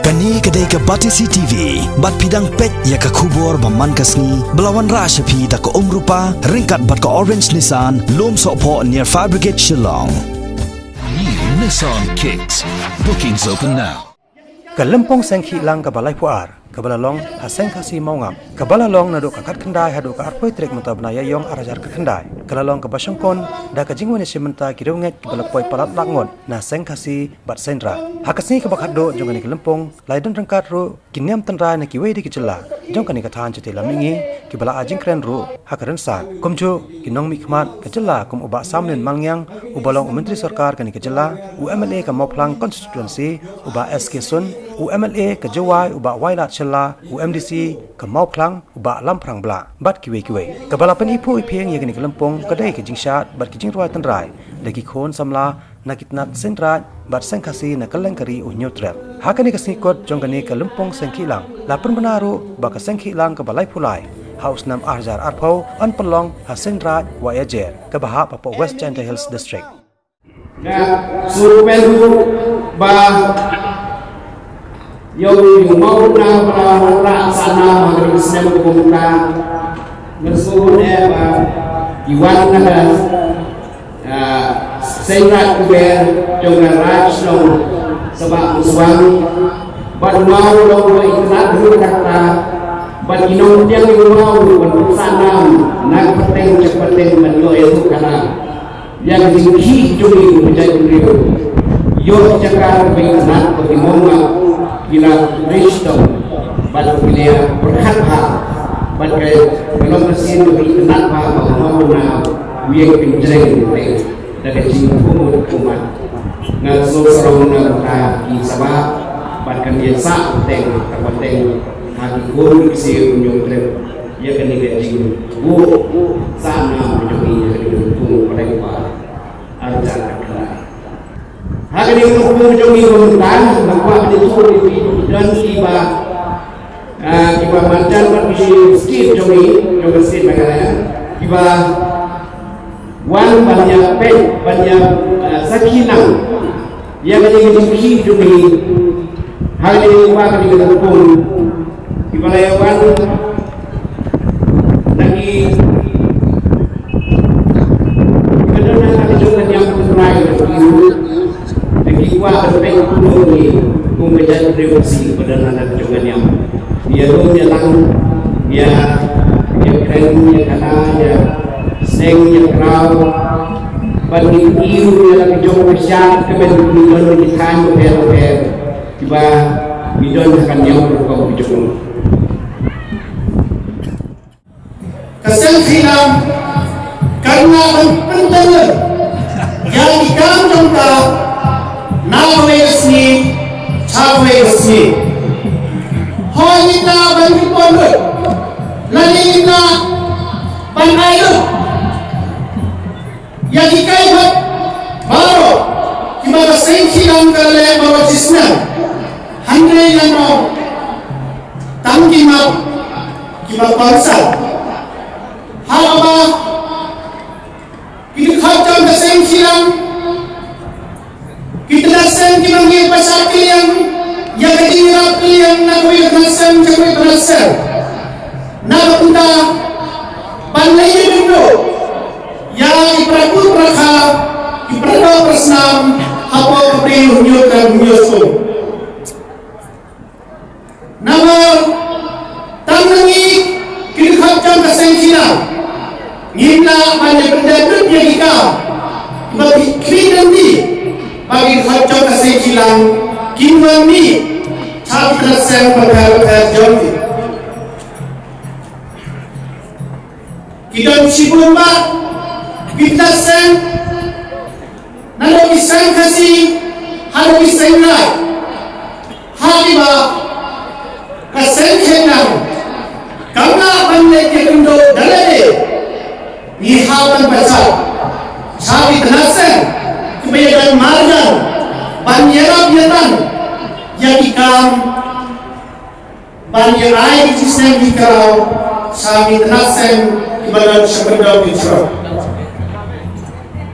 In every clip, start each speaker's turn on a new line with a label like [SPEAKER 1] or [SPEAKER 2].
[SPEAKER 1] Kani kedai ke Batisi TV, bat pidang pet ya ke kubur baman kasni, belawan rashapi tak ke rupa, ringkat bat ke orange Nissan, lom sokpo near Fire Brigade Shillong.
[SPEAKER 2] New Nissan Kicks. Bookings open now.
[SPEAKER 3] Kelempong Seng Khihlang ke balai puar, ke balalong Seng kasi Mawngap, ke balalong naduk kakat kendai hadu ke arpoi trek mata benaya yong arajar ke kendai, ke lalong ke Shongkun dah ke jingwan si Mynta kira nget ke balapoi palat langon na Seng kasi bat sendra. Hakasni ke bakhado jong kani kelempong laidan rengkat ru kiniam tenra na kiwei di kecela jong kani katahan cete lamingi ke bala ajing kren ru hakaren sa kumju kinong mikmat kecela kum ubak samlen mangyang ubalong menteri sarkar kani kecela UMLA ke Mawngap constituency ubak SK Sun UMLA ke Jawai ubak Wailat Shela UMDC ke Mawngap ubak Lamprang Bla bat kiwei ke bala penipu ipeng ye kani kelempong kedai ke jingshat bat kijing ruai tenrai lagi khon samla nakitnat sendra bat Seng kasi na kalengkari neutral. Hakani kasnikot jong kani ke lempong Seng Khihlang. Lapun benaru baka Seng Khihlang ke balai pulai. Haus nam arjar arpau an pelong ha sendra wa yajer ke bahap apa West China Hills District.
[SPEAKER 4] Na surpelu ba yung mau na para sana maging Snem kumta nasuon ba iwan na Sengrat kuber jong raj long sebab suami bat mau long ikrat dulu kata bat inong tiang mau ban sanam nak peteng cepeteng menyo itu kana yang tinggi juli menjadi ribu yo cakar bingkat bagi Mawngap gila Kristo bat gila berkata bat kalau mesin bagi kenapa mau na wiang pinjeng dari jingkung umat ngaso sarong na ta isaba bahkan dia sa teng tapateng hati guru si unyong trem ya kan ni jing bu sana menjadi jingkung paling pa arjan kala hakan ni unyong jing tan nampak di suri dan iba iba mantan berisi skip jongi skip bagainya iba wan banyak pet banyak sakinah yang menjadi demi hal ini wa kali ketepun di balayawan lagi kedana kali juga yang menerai lagi wa berpeng ini menjadi revolusi kedana juga yang dia tu jalan dia keren dia kata dia Seng yang kau bagi iu yang jauh besar kemudian bidon dikan per tiba bidon akan yang berkau bidon.
[SPEAKER 5] Seng Khihlang karena penting yang dikandung ka nawe sni cawe sni hanya bagi pondok lain na bangayo yang dikaibat baru kita Seng Khihlang kale baru Snem handai yang mau tangki mau kita pansal hal apa kita khatam ke Seng Khihlang kita nasem kita mengi pasal yang dirap yang nak we nasem jadi berasal nak kita banlai dulu yang ipraku prakha iprado prasnam hapo kapri hunyo kan hunyoso nama tangangi kirkhapjam ka Seng Khihlang ngimla banyak benda dunia kita bagi kridendi bagi khapjam ka Seng Khihlang kinwami chapter Seng bakal jomti kita sibumba kita Seng nalo Seng kasi halo Seng rai haliba ka Seng Khihlang karena bandai ke kundo dalale ni hawan pasal sabi Seng kebayaran marjan banyera biatan yang ikam banyerai di Seng dikau sabi Seng ibarat sekedar bicara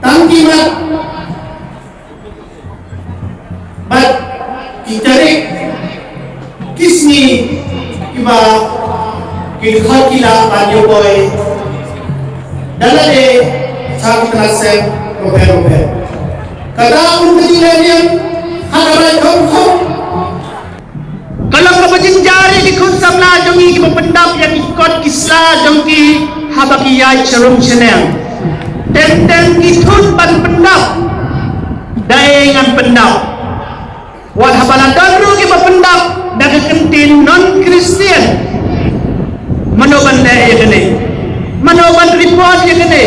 [SPEAKER 5] tangkimat bat ditarik kisni iba kikhat kila panyo boy dalade sang trasem robe kada pun kejadian hadarai khom kalau kabajin jari di khun samla jongi ki pendap yang ikut kisla jongki habakiyai charum cheneng ten kitun ban pendap daengan pendap wal habala danru ki pendap daga kentin non Kristian manoban da ya gane manoban report ya gane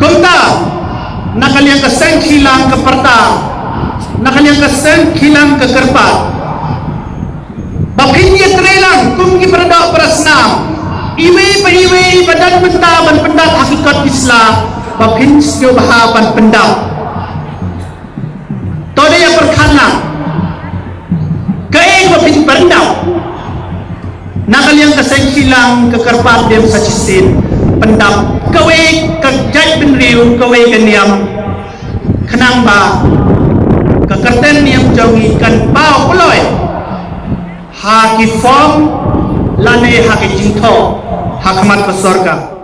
[SPEAKER 5] kumta nakal yang ke Seng Khihlang ke Perta nakal yang ke Seng Khihlang ke Kerpat bakin ya trelang kum ki perda prasna iwe badan Mynta ban pendap hakikat Islam bakin sio bahaban pendap tode ya perkhana kae bakin pendap nakal yang ke Seng Khihlang ke Kerpat dem sacisin pendap kawe kejat benriu kawe keniam kenang ba kekerten yang jongi kan pau peloy haki form lane haki jingtho hakmat ke surga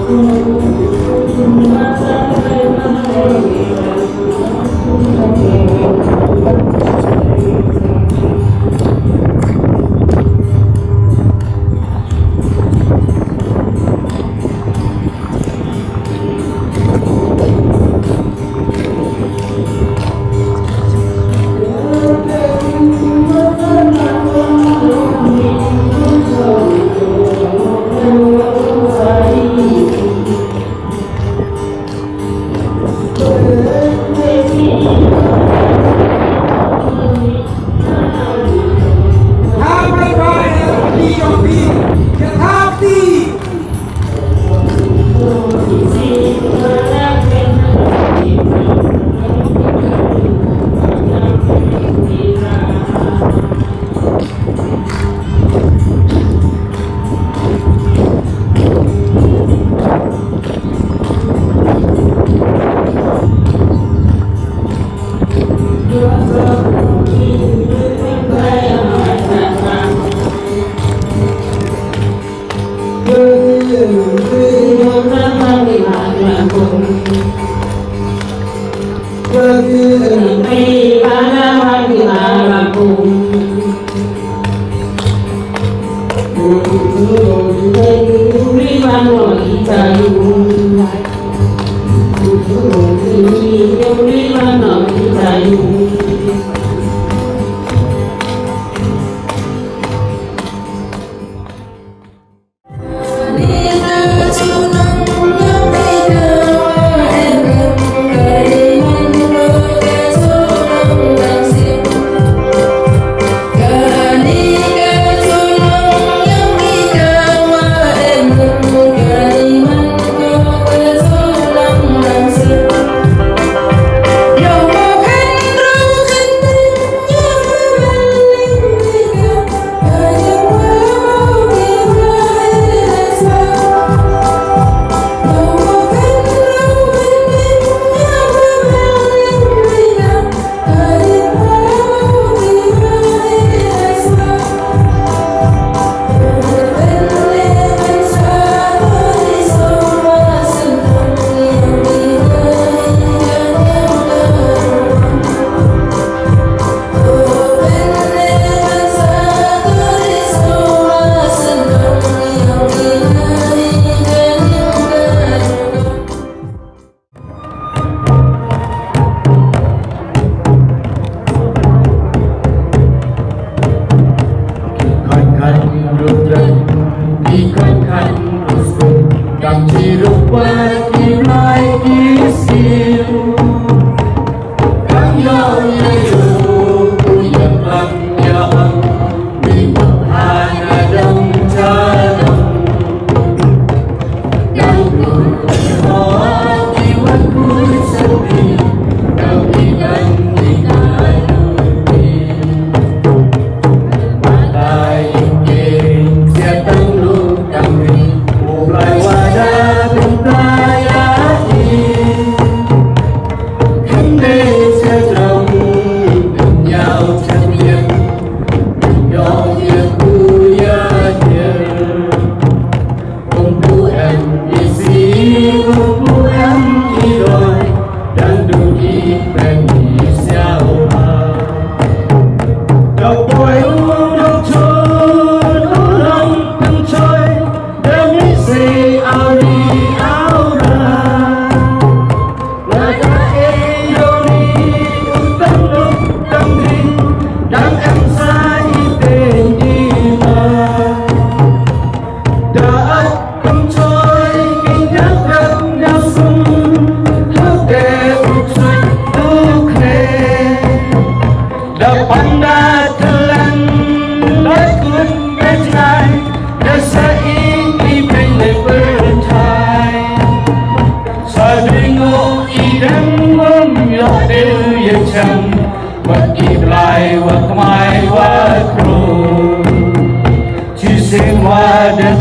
[SPEAKER 6] Hãy subscribe cho kênh Ghiền Mì Gõ để không bỏ lỡ
[SPEAKER 4] อีดังวันยอดเดือยชังว่ากีบลายว่าขมายว่าครูชื่อเสียงว่าเดิน